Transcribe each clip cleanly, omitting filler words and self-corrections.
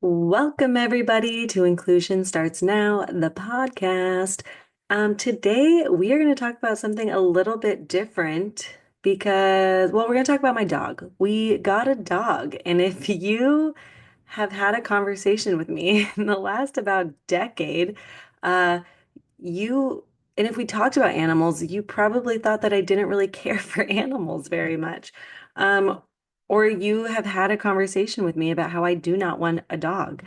Welcome, everybody, to Inclusion Starts Now, the podcast. Today, we are going to talk about something a little bit different because, well, we're going to talk about my dog. We got a dog, and if you have had a conversation with me in the last about decade, uh, you, and if we talked about animals, you probably thought that I didn't really care for animals very much. Um, or you have had a conversation with me about how I do not want a dog.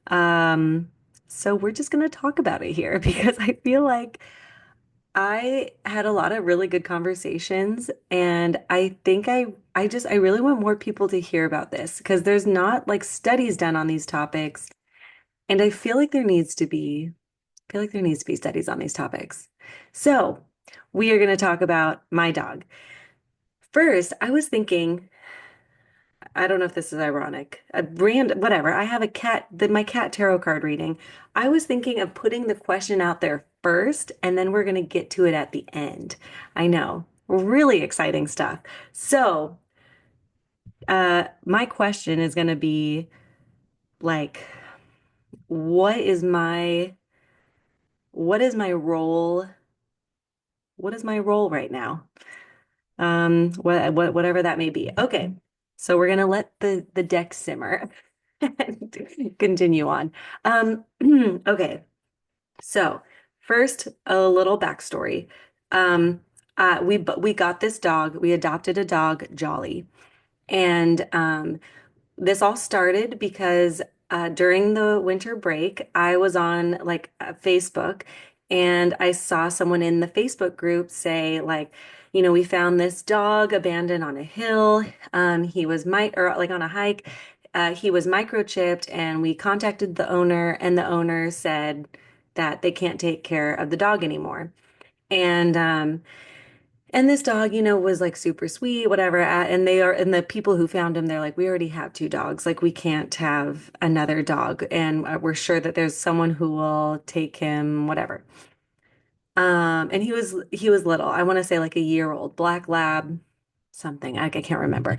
Um, so we're just going to talk about it here because I feel like I had a lot of really good conversations and I really want more people to hear about this because there's not like studies done on these topics and I feel like there needs to be studies on these topics. So, we are going to talk about my dog. First, I was thinking, I don't know if this is ironic, a brand, whatever. I have a cat, my cat tarot card reading. I was thinking of putting the question out there first, and then we're going to get to it at the end. I know, really exciting stuff. So, my question is going to be like, what is my, what is my role? What is my role right now? Whatever that may be. Okay, so we're gonna let the deck simmer and continue on. Um, okay, so first a little backstory. Um, we got this dog. We adopted a dog, Jolly, and this all started because during the winter break, I was on like Facebook and I saw someone in the Facebook group say, like, we found this dog abandoned on a hill. He was or like on a hike. He was microchipped, and we contacted the owner, and the owner said that they can't take care of the dog anymore. And this dog, was like super sweet, whatever. And the people who found him, they're like, we already have two dogs. Like, we can't have another dog. And we're sure that there's someone who will take him, whatever. And he was little. I want to say like a year old, black lab, something. I can't remember.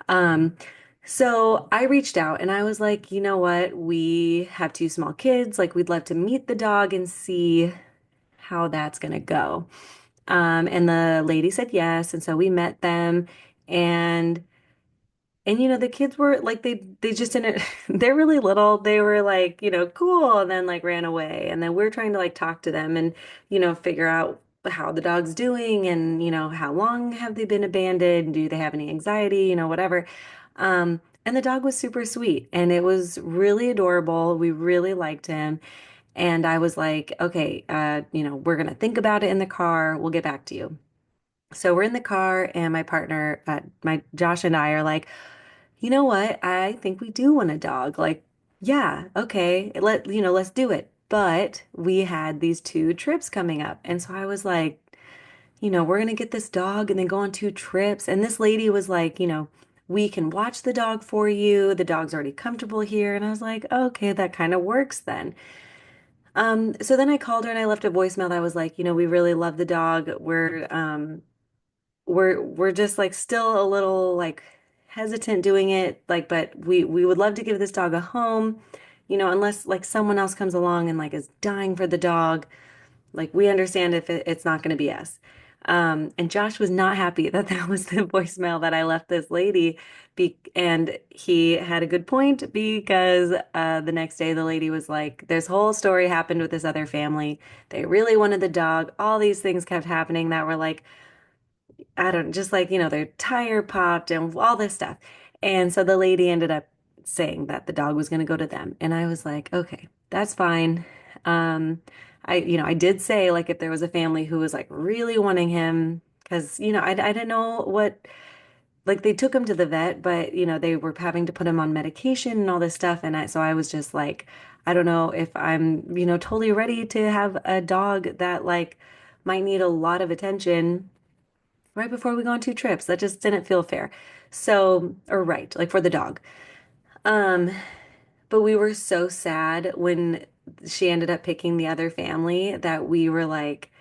Um, so I reached out and I was like, you know what? We have two small kids. Like, we'd love to meet the dog and see how that's gonna go. And the lady said yes, and so we met them, and the kids were like they just didn't they're really little. They were like, cool, and then like ran away. And then we're trying to like talk to them and, figure out how the dog's doing and, how long have they been abandoned? Do they have any anxiety, whatever. And the dog was super sweet and it was really adorable. We really liked him. And I was like, okay, we're gonna think about it in the car. We'll get back to you. So we're in the car, and my partner, my Josh and I are like, you know what? I think we do want a dog. Like, yeah, okay, let's do it. But we had these two trips coming up, and so I was like, we're gonna get this dog and then go on two trips. And this lady was like, we can watch the dog for you. The dog's already comfortable here. And I was like, okay, that kind of works then. So then I called her and I left a voicemail that was like, we really love the dog. We're just like still a little like hesitant doing it, like, but we would love to give this dog a home, unless like someone else comes along and like is dying for the dog. Like, we understand if it's not going to be us. And Josh was not happy that that was the voicemail that I left this lady. And he had a good point because the next day the lady was like, this whole story happened with this other family. They really wanted the dog. All these things kept happening that were like, I don't just like, their tire popped and all this stuff. And so the lady ended up saying that the dog was going to go to them. And I was like, okay, that's fine. I did say like if there was a family who was like really wanting him, because, I didn't know what, like they took him to the vet, but, they were having to put him on medication and all this stuff. And so I was just like, I don't know if I'm, totally ready to have a dog that like might need a lot of attention right before we go on two trips. That just didn't feel fair. So, or right, like for the dog. Um, but we were so sad when she ended up picking the other family that we were like,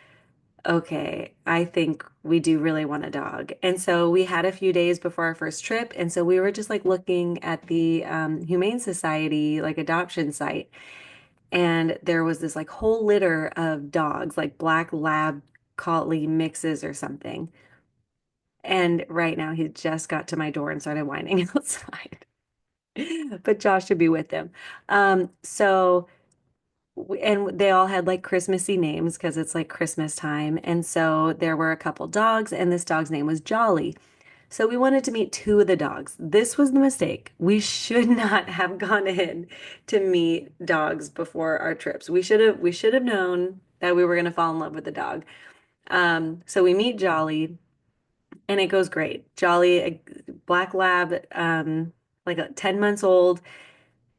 okay, I think we do really want a dog. And so we had a few days before our first trip. And so we were just like looking at the Humane Society, like adoption site. And there was this like whole litter of dogs, like black lab collie mixes or something. And right now he just got to my door and started whining outside. But Josh should be with him. And they all had like Christmassy names because it's like Christmas time. And so there were a couple dogs, and this dog's name was Jolly. So we wanted to meet two of the dogs. This was the mistake. We should not have gone in to meet dogs before our trips. We should have known that we were going to fall in love with the dog. So we meet Jolly, and it goes great. Jolly, a black lab, like 10 months old.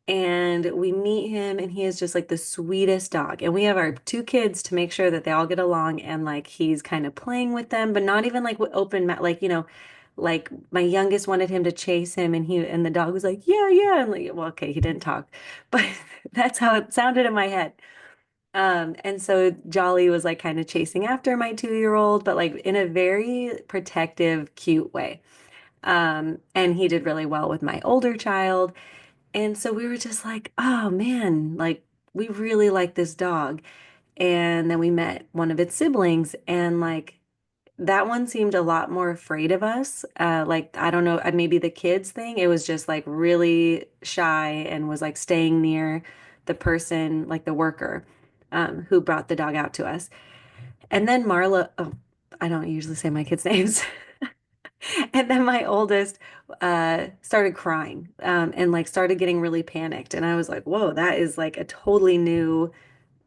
And we meet him, and he is just like the sweetest dog. And we have our two kids to make sure that they all get along, and like he's kind of playing with them, but not even like with open mouth. Like, like my youngest wanted him to chase him, and the dog was like, yeah, yeah. And like, well, okay, he didn't talk, but that's how it sounded in my head. And so Jolly was like kind of chasing after my 2-year-old, but like in a very protective, cute way. And he did really well with my older child. And so we were just like, oh man, like we really like this dog. And then we met one of its siblings, and like that one seemed a lot more afraid of us. Like, I don't know, maybe the kids thing. It was just like really shy and was like staying near the person, like the worker, who brought the dog out to us. And then Marla, oh, I don't usually say my kids' names. And then my oldest started crying and like started getting really panicked. And I was like, whoa, that is like a totally new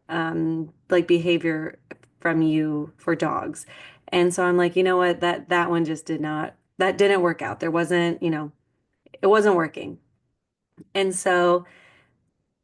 like behavior from you for dogs. And so I'm like, you know what, that one just that didn't work out. There wasn't, it wasn't working. And so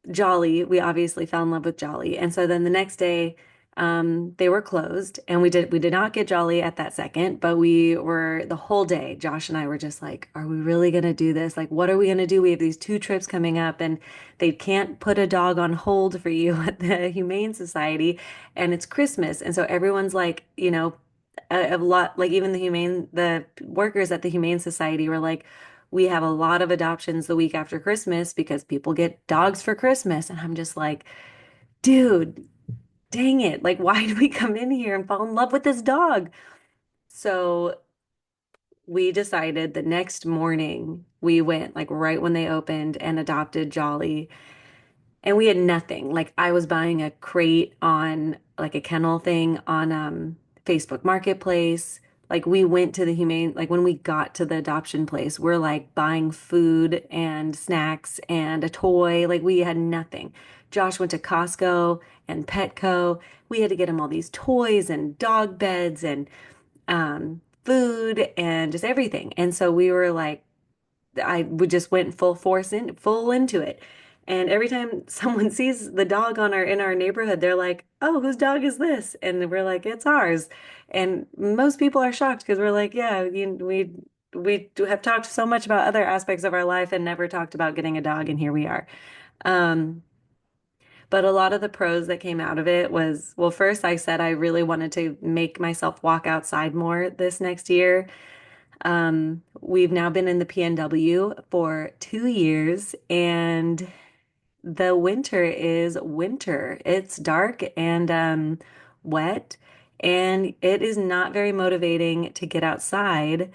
Jolly, we obviously fell in love with Jolly. And so then the next day, they were closed, and we did not get Jolly at that second, but we were the whole day, Josh and I were just like, are we really gonna do this? Like, what are we gonna do? We have these two trips coming up, and they can't put a dog on hold for you at the Humane Society, and it's Christmas. And so everyone's like, a lot, like even the workers at the Humane Society were like, we have a lot of adoptions the week after Christmas because people get dogs for Christmas. And I'm just like, dude, dang it. Like, why did we come in here and fall in love with this dog? So we decided the next morning we went like right when they opened and adopted Jolly. And we had nothing. Like I was buying a crate on like a kennel thing on Facebook Marketplace. Like we went to the humane, like when we got to the adoption place, we're like buying food and snacks and a toy. Like we had nothing. Josh went to Costco and Petco. We had to get him all these toys and dog beds and food and just everything. And so we were like, I would just went full force full into it. And every time someone sees the dog on our in our neighborhood, they're like, "Oh, whose dog is this?" And we're like, "It's ours." And most people are shocked because we're like, "Yeah, we do have talked so much about other aspects of our life and never talked about getting a dog, and here we are." Um, but a lot of the pros that came out of it was, well, first I said I really wanted to make myself walk outside more this next year. We've now been in the PNW for 2 years, and the winter is winter. It's dark and wet, and it is not very motivating to get outside.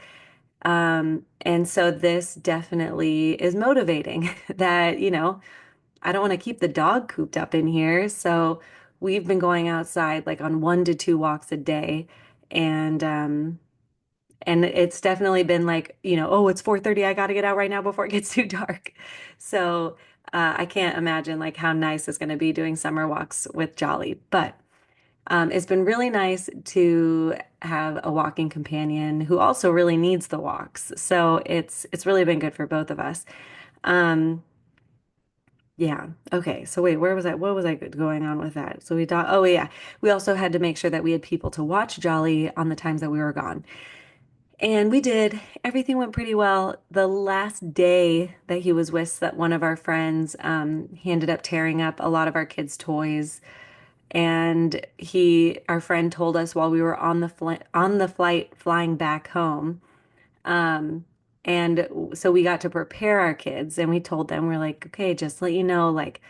And so this definitely is motivating that, I don't want to keep the dog cooped up in here. So we've been going outside like on 1 to 2 walks a day. And and it's definitely been like, oh, it's 4:30. I got to get out right now before it gets too dark. So I can't imagine like how nice it's going to be doing summer walks with Jolly. But it's been really nice to have a walking companion who also really needs the walks. So it's really been good for both of us. Um, yeah. Okay. So wait, where was I? What was I going on with that? So we thought, oh yeah, we also had to make sure that we had people to watch Jolly on the times that we were gone. And we did. Everything went pretty well. The last day that he was with that one of our friends, he ended up tearing up a lot of our kids' toys. And our friend told us while we were on the flight flying back home. Um, and so we got to prepare our kids and we told them, we're like, okay, just to let you know, like,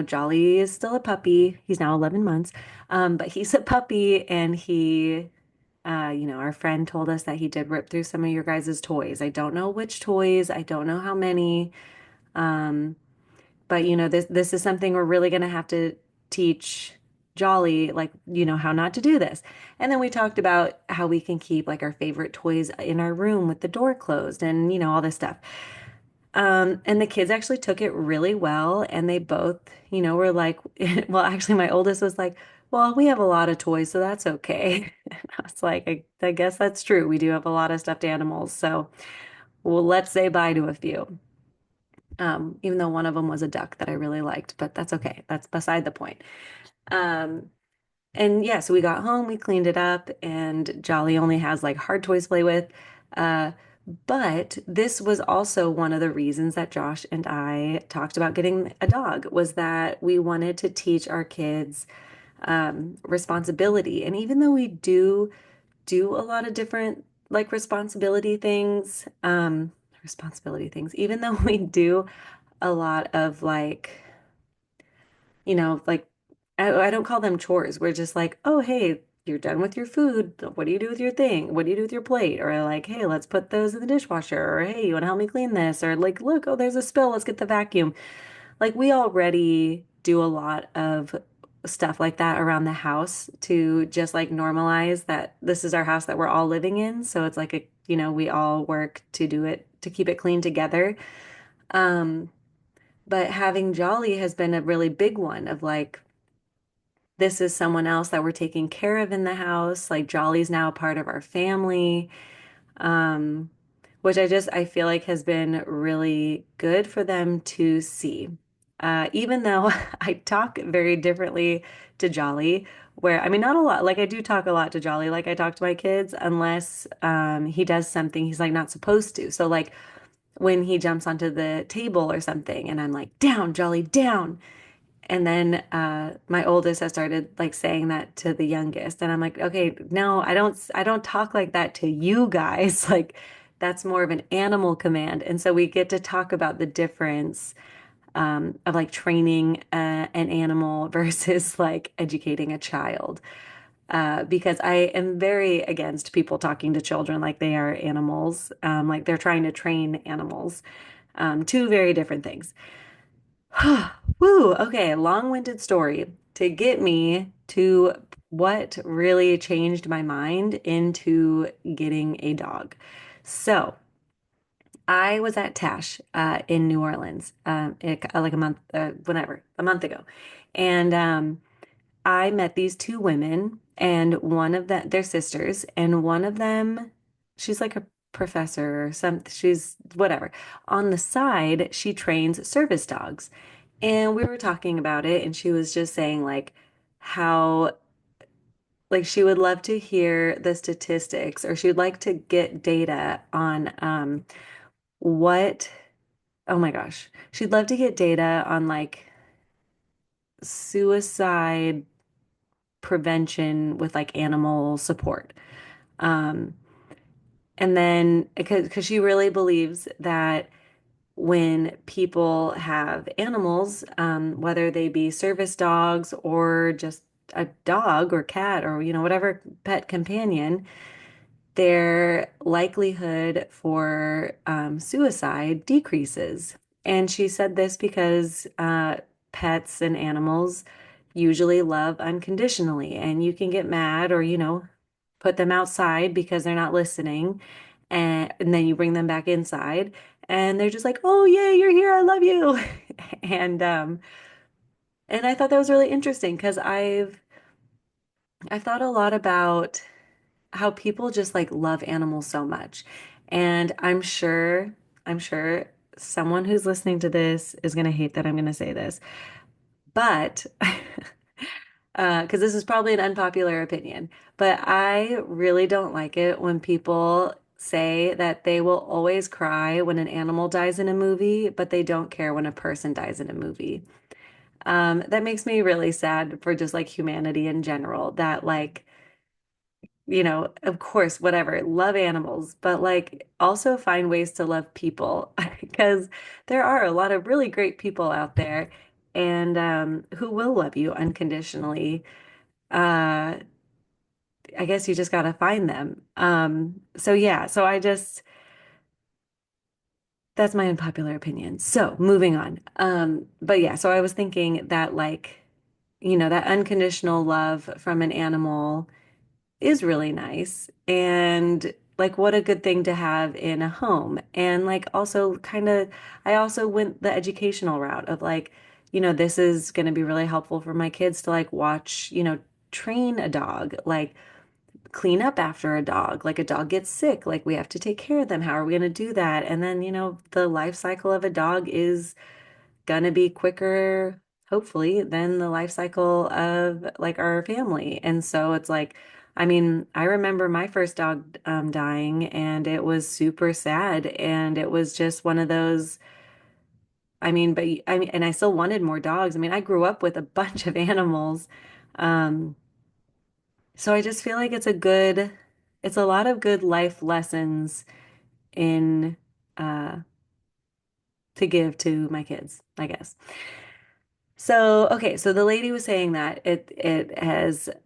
Jolly is still a puppy. He's now 11 months. But he's a puppy and our friend told us that he did rip through some of your guys' toys. I don't know which toys. I don't know how many. Um, but this is something we're really going to have to teach Jolly, like, how not to do this. And then we talked about how we can keep like our favorite toys in our room with the door closed and, all this stuff. And the kids actually took it really well. And they both, were like, well, actually, my oldest was like, well, we have a lot of toys, so that's okay. And I was like, I guess that's true. We do have a lot of stuffed animals. So, well, let's say bye to a few. Even though one of them was a duck that I really liked, but that's okay. That's beside the point. Um, and yeah, so we got home, we cleaned it up, and Jolly only has like hard toys to play with. Uh, but this was also one of the reasons that Josh and I talked about getting a dog was that we wanted to teach our kids responsibility. And even though we do a lot of different like responsibility things, even though we do a lot of like I don't call them chores. We're just like, oh, hey, you're done with your food. What do you do with your thing? What do you do with your plate? Or like, hey, let's put those in the dishwasher. Or hey, you want to help me clean this? Or like, look, oh, there's a spill. Let's get the vacuum. Like we already do a lot of stuff like that around the house to just like normalize that this is our house that we're all living in. So it's like we all work to do it to keep it clean together. Um, but having Jolly has been a really big one of like, this is someone else that we're taking care of in the house. Like Jolly's now a part of our family, um, which I feel like has been really good for them to see. Even though I talk very differently to Jolly, where I mean, not a lot. Like I do talk a lot to Jolly, like I talk to my kids, unless he does something he's like not supposed to. So like when he jumps onto the table or something, and I'm like, down, Jolly, down. And then my oldest has started like saying that to the youngest, and I'm like, okay, no, I don't talk like that to you guys. Like that's more of an animal command. And so we get to talk about the difference of like training an animal versus like educating a child. Because I am very against people talking to children like they are animals, like they're trying to train animals. Two very different things. Woo, okay, long-winded story to get me to what really changed my mind into getting a dog. So, I was at TASH in New Orleans, like a month ago, and I met these two women, and one of them, they're sisters, and one of them, she's like a professor or something, she's whatever. On the side, she trains service dogs. And we were talking about it, and she was just saying like how like she would love to hear the statistics, or she would like to get data on what, oh my gosh, she'd love to get data on like suicide prevention with like animal support. Um, and then because she really believes that when people have animals, whether they be service dogs or just a dog or cat or whatever pet companion, their likelihood for suicide decreases. And she said this because pets and animals usually love unconditionally, and you can get mad or, put them outside because they're not listening, and then you bring them back inside, and they're just like, "Oh, yay, you're here, I love you." And and I thought that was really interesting because I've thought a lot about how people just like love animals so much. And I'm sure someone who's listening to this is going to hate that I'm going to say this, but because this is probably an unpopular opinion, but I really don't like it when people say that they will always cry when an animal dies in a movie, but they don't care when a person dies in a movie. That makes me really sad for just like humanity in general, that like, of course, whatever, love animals, but like also find ways to love people because there are a lot of really great people out there and who will love you unconditionally. Uh, I guess you just got to find them. So yeah, so I just that's my unpopular opinion. So moving on. But yeah, so I was thinking that like, that unconditional love from an animal is really nice. And like, what a good thing to have in a home. And like, also kind of, I also went the educational route of like, this is going to be really helpful for my kids to like watch, train a dog, like clean up after a dog. Like a dog gets sick, like we have to take care of them. How are we going to do that? And then, the life cycle of a dog is gonna be quicker, hopefully, than the life cycle of like our family. And so it's like, I mean, I remember my first dog dying and it was super sad. And it was just one of those, I mean, but I mean, and I still wanted more dogs. I mean, I grew up with a bunch of animals. Um, so I just feel like it's a lot of good life lessons in uh to give to my kids, I guess. So, okay, so the lady was saying that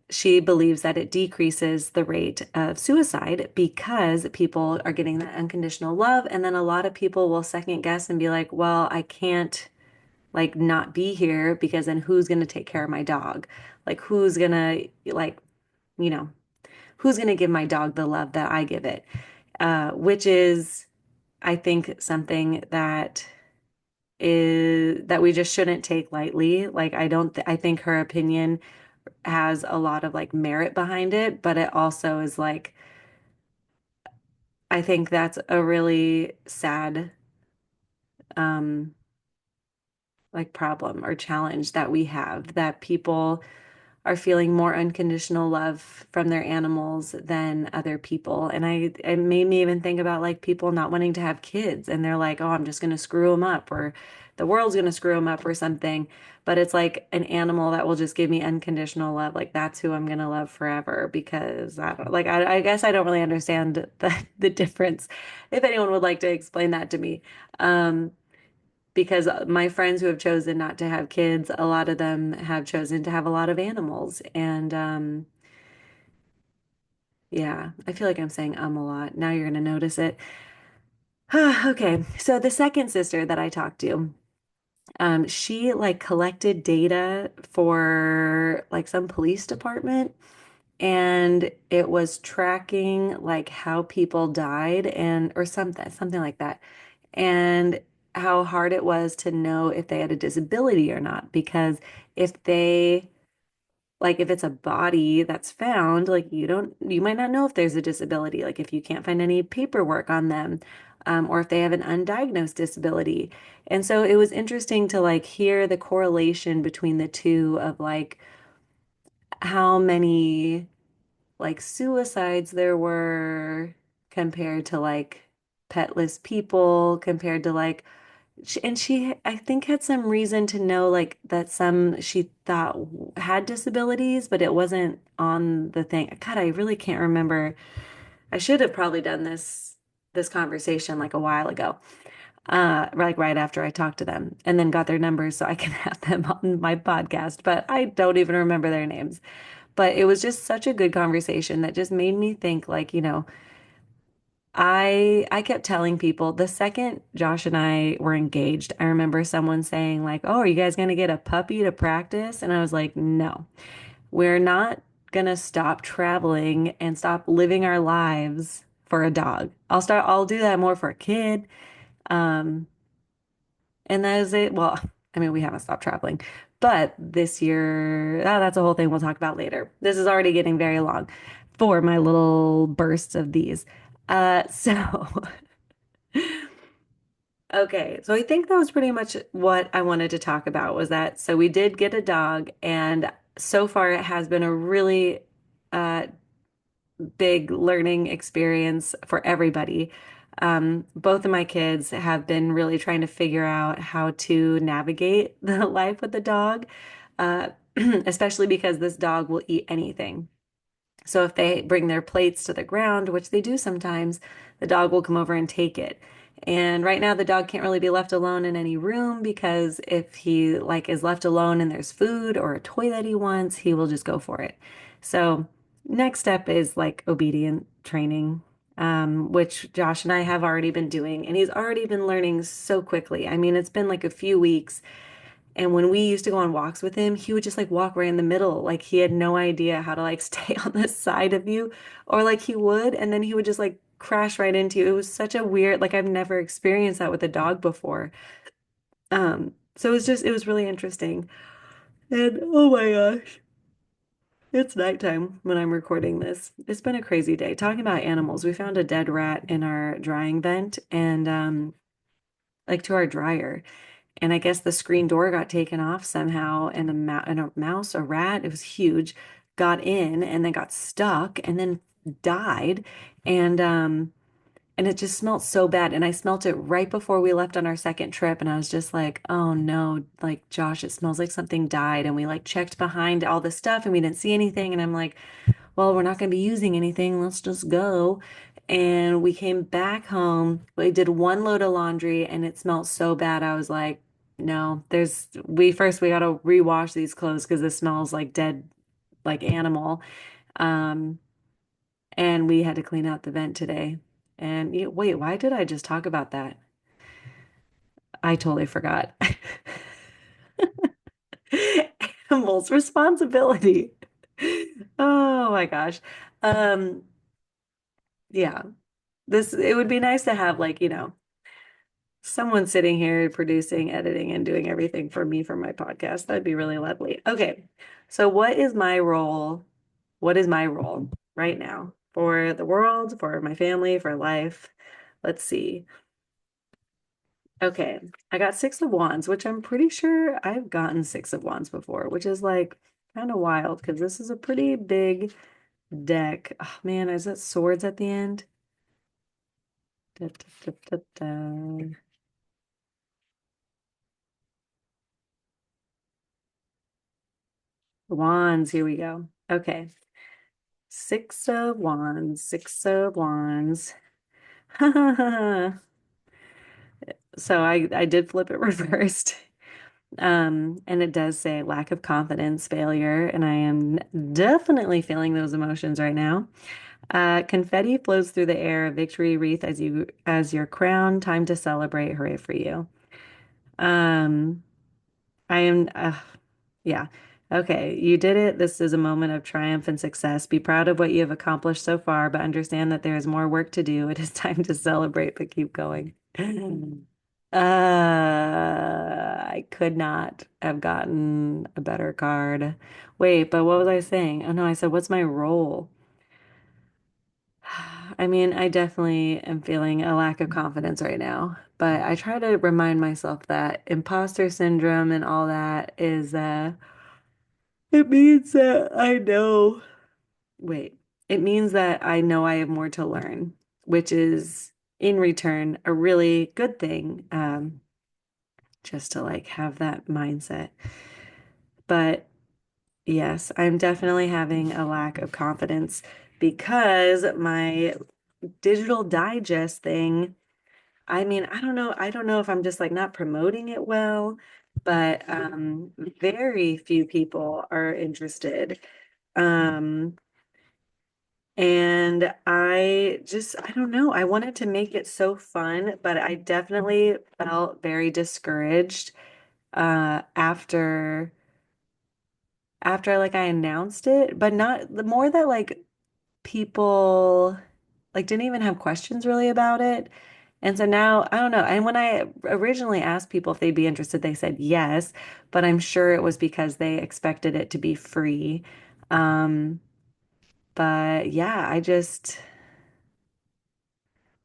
she believes that it decreases the rate of suicide because people are getting that unconditional love, and then a lot of people will second guess and be like, well, I can't like not be here because then who's going to take care of my dog? Like who's going to like, you know, who's going to give my dog the love that I give it? Which is, I think, something that we just shouldn't take lightly. Like I don't th I think her opinion has a lot of like merit behind it, but it also is like I think that's a really sad um like problem or challenge that we have, that people are feeling more unconditional love from their animals than other people. And it made me even think about like people not wanting to have kids and they're like, oh, I'm just going to screw them up or the world's going to screw them up or something. But it's like an animal that will just give me unconditional love. Like that's who I'm going to love forever because I don't like, I guess I don't really understand the difference. If anyone would like to explain that to me. Um, because my friends who have chosen not to have kids, a lot of them have chosen to have a lot of animals. And yeah, I feel like I'm saying a lot. Now you're going to notice it. Okay, so the second sister that I talked to, she like collected data for like some police department and it was tracking like how people died and or something like that. And how hard it was to know if they had a disability or not. Because if they, like, if it's a body that's found, like, you might not know if there's a disability, like, if you can't find any paperwork on them, or if they have an undiagnosed disability. And so it was interesting to, like, hear the correlation between the two of, like, how many, like, suicides there were compared to, like, petless people, compared to, like, and she, I think, had some reason to know like that some she thought had disabilities, but it wasn't on the thing. God, I really can't remember. I should have probably done this conversation like a while ago, like right after I talked to them and then got their numbers so I can have them on my podcast, but I don't even remember their names. But it was just such a good conversation that just made me think like, I kept telling people the second Josh and I were engaged, I remember someone saying like, "Oh, are you guys going to get a puppy to practice?" And I was like, "No. We're not going to stop traveling and stop living our lives for a dog. I'll do that more for a kid." Um, and that is it. Well, I mean, we haven't stopped traveling, but this year, that's a whole thing we'll talk about later. This is already getting very long for my little bursts of these. So Okay, so I think that was pretty much what I wanted to talk about was that so we did get a dog and so far it has been a really uh big learning experience for everybody. Both of my kids have been really trying to figure out how to navigate the life with the dog, uh, especially because this dog will eat anything. So if they bring their plates to the ground, which they do sometimes, the dog will come over and take it. And right now the dog can't really be left alone in any room because if he like is left alone and there's food or a toy that he wants, he will just go for it. So next step is like obedient training, which Josh and I have already been doing, and he's already been learning so quickly. I mean, it's been like a few weeks and when we used to go on walks with him, he would just like walk right in the middle. Like he had no idea how to like stay on the side of you, or like he would, and then he would just like crash right into you. It was such a weird, like I've never experienced that with a dog before. So it was really interesting. And oh my gosh, it's nighttime when I'm recording this. It's been a crazy day. Talking about animals, we found a dead rat in our drying vent and like to our dryer. And I guess the screen door got taken off somehow, and a mouse, a rat, it was huge, got in and then got stuck and then died. And and it just smelled so bad. And I smelt it right before we left on our second trip, and I was just like, oh no, like Josh, it smells like something died. And we like checked behind all this stuff and we didn't see anything. And I'm like, well, we're not going to be using anything. Let's just go. And we came back home. We did one load of laundry and it smelled so bad. I was like, no, we got to rewash these clothes because this smells like dead, like animal. Um, and we had to clean out the vent today. And wait, why did I just talk about that? I totally forgot. Animals responsibility. Oh my gosh. Um, yeah. It would be nice to have like, someone sitting here producing, editing, and doing everything for me for my podcast. That'd be really lovely. Okay. So what is my role? What is my role right now for the world, for my family, for life? Let's see. Okay. I got Six of Wands, which I'm pretty sure I've gotten Six of Wands before, which is like kind of wild because this is a pretty big deck. Oh man, is it swords at the end? Da, da, da, da, da. Wands, here we go. Okay. Six of Wands, Six of Wands. So I did flip it reversed. And it does say lack of confidence, failure, and I am definitely feeling those emotions right now. Confetti flows through the air, a victory wreath as your crown, time to celebrate, hooray for you. Um, I am, yeah. Okay, you did it. This is a moment of triumph and success. Be proud of what you have accomplished so far, but understand that there is more work to do. It is time to celebrate, but keep going. I could not have gotten a better card. Wait, but what was I saying? Oh no, I said, what's my role? I mean, I definitely am feeling a lack of confidence right now, but I try to remind myself that imposter syndrome and all that is it means that I know. Wait, it means that I know I have more to learn, which is in return a really good thing, just to like have that mindset. But yes, I'm definitely having a lack of confidence because my digital digest thing, I mean, I don't know if I'm just like not promoting it well, but very few people are interested. Um, And I don't know. I wanted to make it so fun, but I definitely felt very discouraged after like I announced it, but not the more that like people like didn't even have questions really about it. And so now I don't know. And when I originally asked people if they'd be interested, they said yes, but I'm sure it was because they expected it to be free. Um, but yeah, I just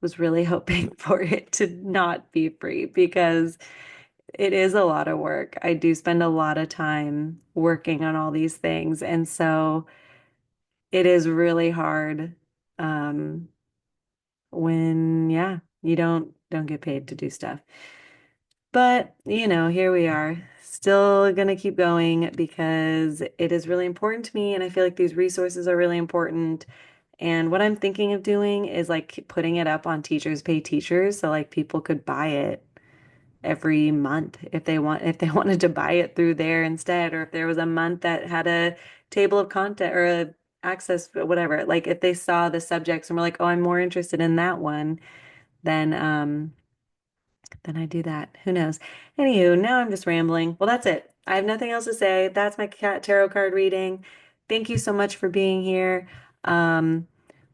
was really hoping for it to not be free because it is a lot of work. I do spend a lot of time working on all these things. And so it is really hard yeah. You don't get paid to do stuff. But, here we are. Still gonna keep going because it is really important to me and I feel like these resources are really important. And what I'm thinking of doing is like putting it up on Teachers Pay Teachers so like people could buy it every month if they wanted to buy it through there instead, or if there was a month that had a table of content or a access whatever, like if they saw the subjects and were like, oh, I'm more interested in that one, then then I do that. Who knows? Anywho, now I'm just rambling. Well, that's it. I have nothing else to say. That's my cat tarot card reading. Thank you so much for being here. Um,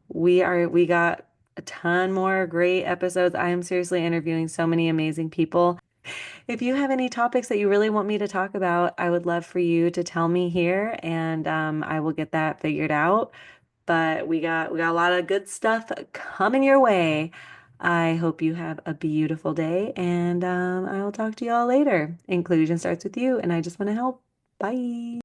we got a ton more great episodes. I am seriously interviewing so many amazing people. If you have any topics that you really want me to talk about, I would love for you to tell me here, and I will get that figured out. But we got a lot of good stuff coming your way. I hope you have a beautiful day, and I will talk to you all later. Inclusion starts with you, and I just want to help. Bye.